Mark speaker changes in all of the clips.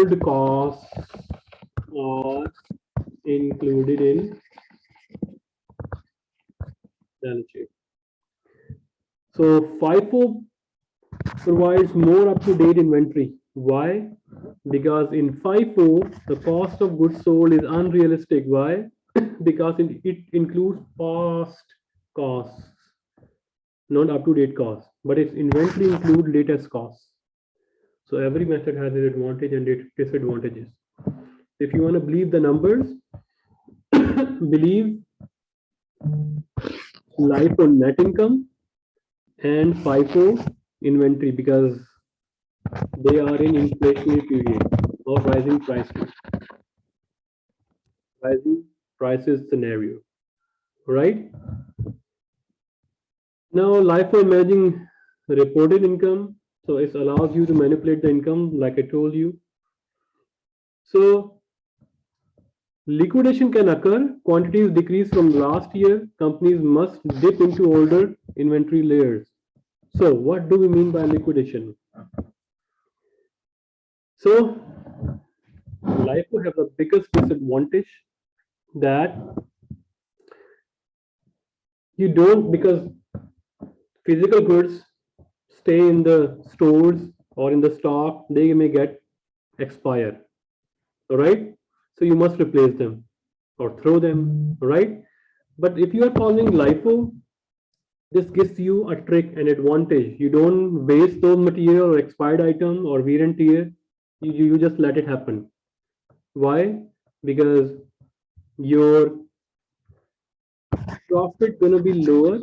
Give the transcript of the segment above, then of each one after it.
Speaker 1: sold costs are included in balance sheet. So FIFO provides more up-to-date inventory. Why? Because in FIFO, the cost of goods sold is unrealistic. Why? Because it includes past costs, not up-to-date costs, but its inventory includes latest costs. So every method has its advantage and its disadvantages. If you want to believe the numbers, believe LIFO net income and FIFO inventory, because they are in inflationary period or rising prices scenario, right? Now, LIFO managing reported income, so it allows you to manipulate the income, like I told you. So liquidation can occur, quantities decrease from last year, companies must dip into older inventory layers. So what do we mean by liquidation? So LIFO have the biggest disadvantage that you don't, because physical goods stay in the stores or in the stock, they may get expire. All right, so you must replace them or throw them, right? But if you are following LIFO, this gives you a trick and advantage. You don't waste those material or expired item or wear and tear. You just let it happen. Why? Because your profit gonna be lower,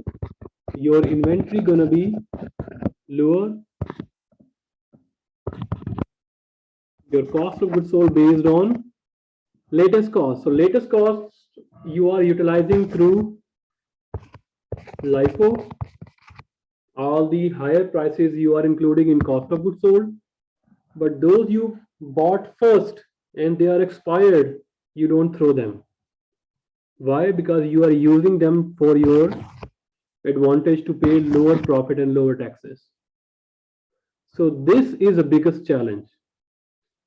Speaker 1: your inventory gonna be lower, your cost of goods sold based on latest cost. So latest cost you are utilizing through LIFO. All the higher prices you are including in cost of goods sold, but those you bought first and they are expired, you don't throw them. Why? Because you are using them for your advantage to pay lower profit and lower taxes. So this is the biggest challenge.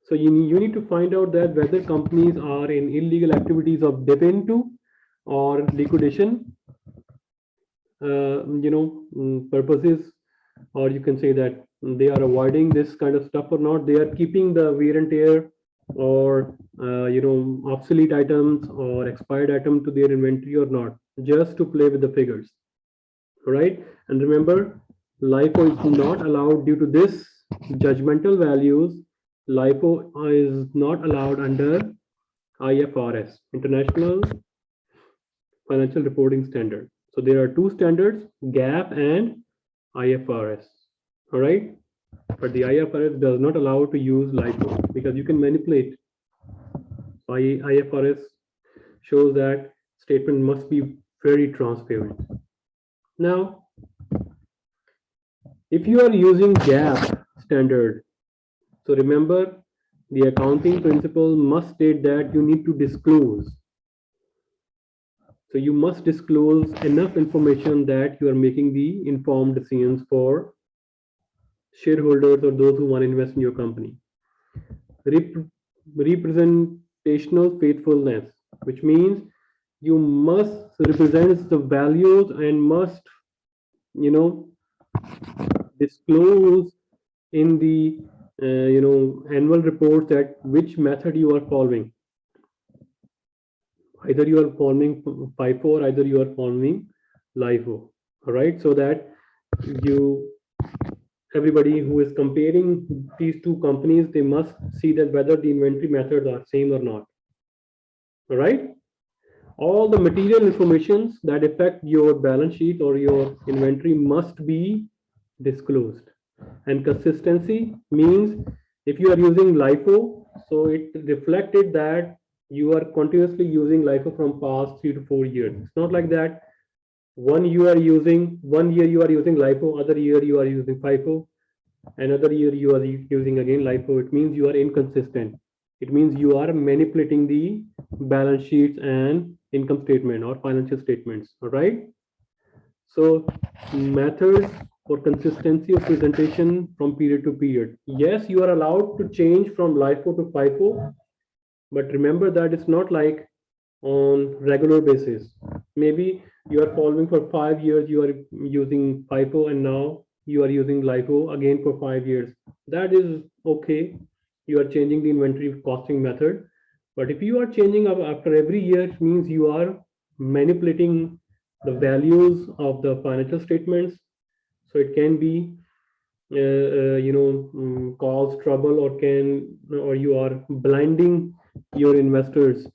Speaker 1: So you need to find out that whether companies are in illegal activities of dip into or liquidation purposes, or you can say that they are avoiding this kind of stuff or not. They are keeping the wear and tear or obsolete items or expired item to their inventory or not, just to play with the figures, right? And remember, LIFO is not allowed due to this judgmental values. LIFO is not allowed under IFRS, International Financial Reporting Standard. So there are two standards, GAAP and IFRS. All right, but the IFRS does not allow to use LIFO because you can manipulate. IFRS shows that statement must be very transparent. Now, if you are using GAAP standard, so remember the accounting principle must state that you need to disclose. So you must disclose enough information that you are making the informed decisions for shareholders or those who want to invest in your company. Representational faithfulness, which means you must represent the values and must, disclose in the annual report that which method you are following. Either you are following FIFO or either you are following LIFO. All right, so that everybody who is comparing these two companies, they must see that whether the inventory methods are same or not. All right, all the material informations that affect your balance sheet or your inventory must be disclosed. And consistency means if you are using LIFO, so it reflected that you are continuously using LIFO from past 3 to 4 years. It's not like that 1 year you are using LIFO, other year you are using FIFO, another year you are using again LIFO. It means you are inconsistent. It means you are manipulating the balance sheets and income statement or financial statements. All right. So methods for consistency of presentation from period to period. Yes, you are allowed to change from LIFO to FIFO, but remember that it's not like on regular basis. Maybe you are following for 5 years, you are using FIFO, and now you are using LIFO again for 5 years. That is okay. You are changing the inventory costing method. But if you are changing after every year, it means you are manipulating the values of the financial statements. So it can be cause trouble, or you are blinding your investors.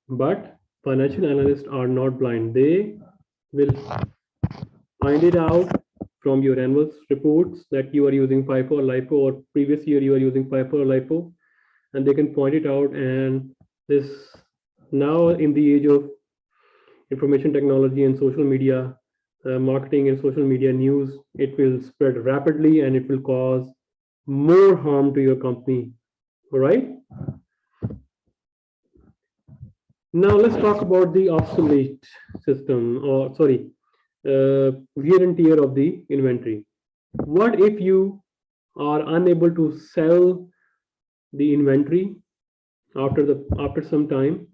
Speaker 1: But financial analysts are not blind. They will find it out from your annual reports that you are using FIFO or LIFO, or previous year you are using FIFO or LIFO, and they can point it out. And this, now in the age of information technology and social media, marketing and social media news, it will spread rapidly and it will cause more harm to your company. All right. Now let's talk about the obsolete system, or sorry, wear and tear of the inventory. What if you are unable to sell the inventory after some time?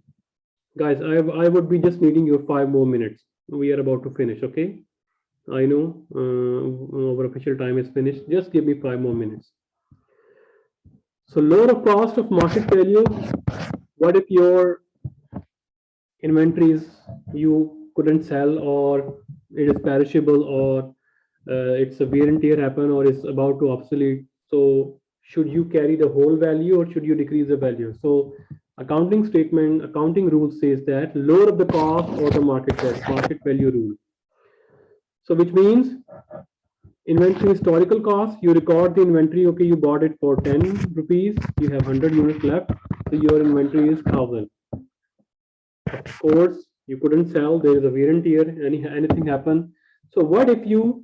Speaker 1: Guys, I would be just needing your 5 more minutes. We are about to finish, okay? I know our official time is finished. Just give me 5 more minutes. So lower of cost of market value. What if your inventories you couldn't sell, or it is perishable, or it's a wear and tear happen, or it's about to obsolete? So should you carry the whole value or should you decrease the value? So accounting rule says that lower the cost or the market value rule. So which means inventory historical cost, you record the inventory. Okay, you bought it for 10 rupees, you have 100 units left, so your inventory is 1000. Of course, you couldn't sell, there is a wear and tear, anything happen. So what if you,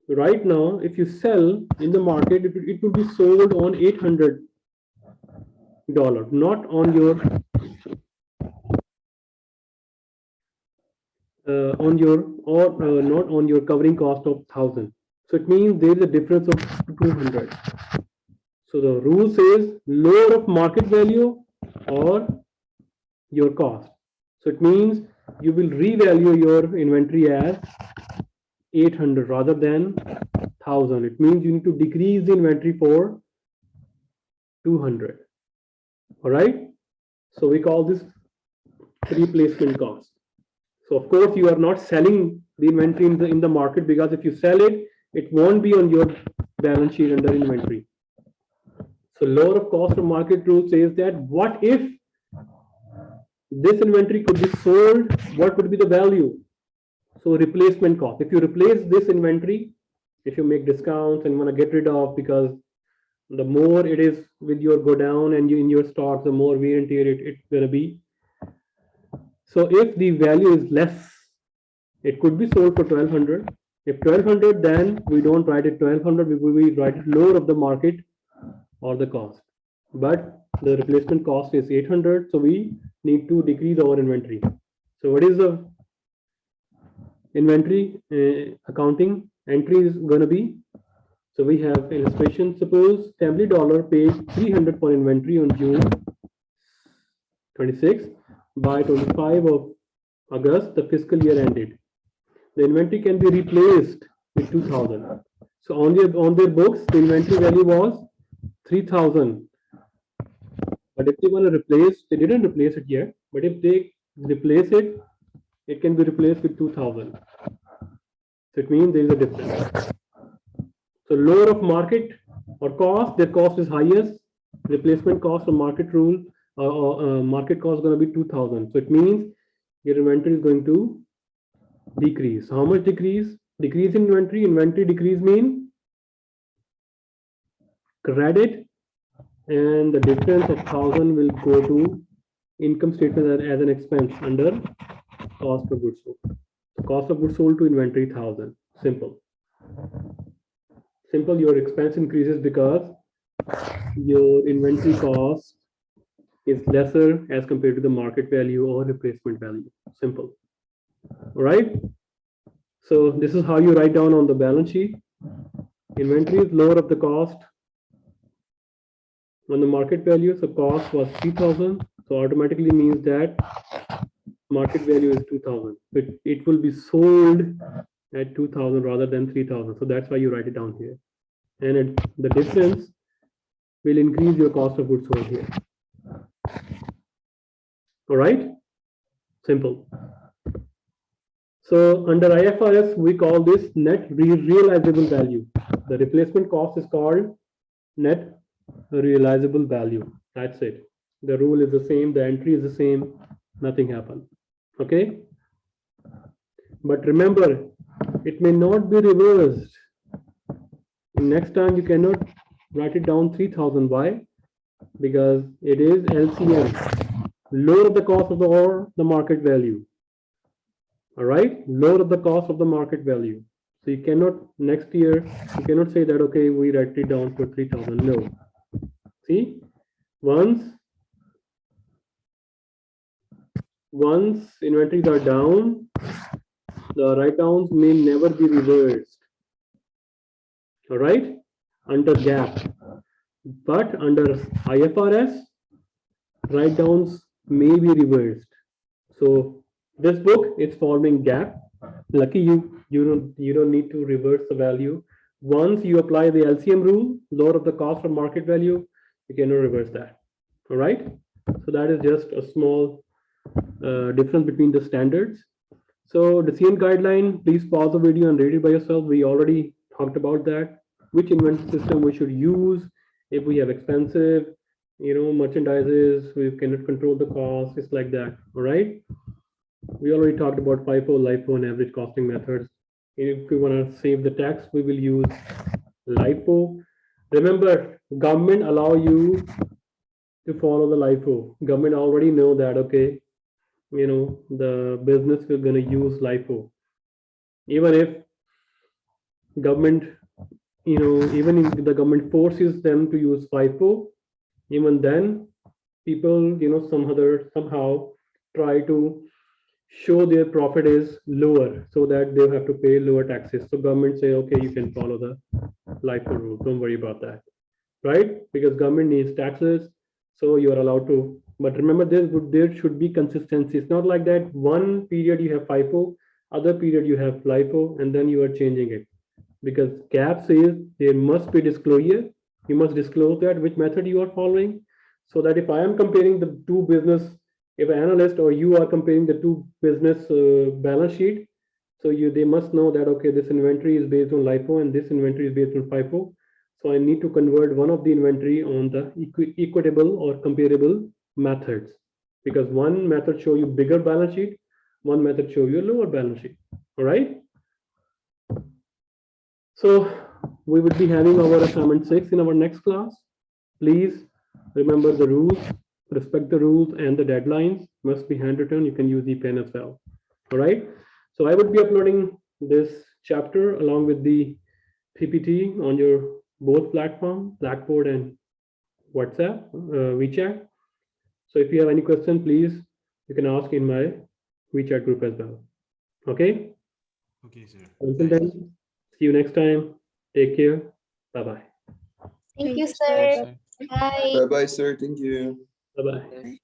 Speaker 1: right now, if you sell in the market, it will be sold on $800, not on your not on your covering cost of 1000. So it means there is a difference of 200. So the rule says lower of market value or your cost. So it means you will revalue your inventory as 800 rather than 1000. It means you need to decrease the inventory for 200. All right. So we call this replacement cost. So of course you are not selling the inventory in the market, because if you sell it, it won't be on your balance sheet under inventory. So lower of cost of market rule says that what if this inventory could be sold, what would be the value? So replacement cost. If you replace this inventory, if you make discounts and want to get rid of, because the more it is with your go down and you in your stock, the more wear and tear it's gonna be. So if the value is less, it could be sold for 1200. If 1200, then we don't write it 1200, we write it lower of the market or the cost. But the replacement cost is 800, so we need to decrease our inventory. So what is the inventory accounting entry is going to be? So we have illustration. Suppose Family Dollar paid 300 for inventory on June 26. By 25 of August, the fiscal year ended. The inventory can be replaced with 2000. So on their books, the inventory value was 3000. But if they want to replace, they didn't replace it yet. But if they replace it, it can be replaced with 2000. So it means there is a difference. So lower of market or cost, their cost is highest. Replacement cost or market rule, market cost is going to be 2000. So it means your inventory is going to decrease. How much decrease? Decrease in inventory. Inventory decrease mean credit, and the difference of 1000 will go to income statement as an expense under cost of goods sold. So cost of goods sold to inventory 1000. Simple. Simple. Your expense increases because your inventory cost is lesser as compared to the market value or replacement value. Simple. All right. So this is how you write down on the balance sheet. Inventory is lower of the cost on the market value. So cost was 3,000. So automatically means that market value is 2,000. It will be sold at 2,000 rather than 3,000. So that's why you write it down here. And the difference will increase your cost of goods sold here. All right, simple. So under IFRS, we call this net realizable value. The replacement cost is called net realizable value. That's it. The rule is the same, the entry is the same, nothing happened. Okay. But remember, it may not be reversed. Next time you cannot write it down 3,000. Why? Because it is LCM, lower the cost of the ore, the market value. All right, lower the cost of the market value. So you cannot next year, you cannot say that, okay, we write it down for 3,000. No. See, once inventories are down, the write-downs may never be reversed. All right, under GAAP. But under IFRS, write-downs may be reversed. So this book is forming GAAP. Lucky you don't need to reverse the value. Once you apply the LCM rule, lower of the cost of market value, you cannot reverse that. All right. So that is just a small difference between the standards. So decision guideline, please pause the video and read it by yourself. We already talked about that. Which inventory system we should use if we have expensive, merchandises, we cannot control the cost. It's like that. All right. We already talked about FIFO, LIFO, and average costing methods. If we want to save the tax, we will use LIFO. Remember, government allow you to follow the LIFO. Government already know that, okay, the business is going to use LIFO. Even if government, even if the government forces them to use FIFO, even then people, somehow try to show their profit is lower so that they have to pay lower taxes. So government say, okay, you can follow the LIFO rule. Don't worry about that, right? Because government needs taxes, so you are allowed to. But remember, there should be consistency. It's not like that one period you have FIFO, other period you have LIFO, and then you are changing it. Because GAAP says there must be disclosure. You must disclose that which method you are following, so that if I am comparing the two business, if an analyst or you are comparing the two business balance sheet, so they must know that, okay, this inventory is based on LIFO and this inventory is based on FIFO. So I need to convert one of the inventory on the equitable or comparable methods, because one method show you bigger balance sheet, one method show you a lower balance sheet. All right. So we will be having our assignment 6 in our next class. Please remember the rules, respect the rules, and the deadlines must be handwritten. You can use the pen as well. All right. So I would be uploading this chapter along with the PPT on your both platform, Blackboard and WhatsApp, WeChat. So if you have any question, please, you can ask in my WeChat group as well. Okay.
Speaker 2: Okay, sir.
Speaker 1: Until then, see you next time. Take care. Bye-bye.
Speaker 3: Thank you, sir. Bye.
Speaker 4: Bye-bye, sir. Thank you.
Speaker 1: Bye-bye.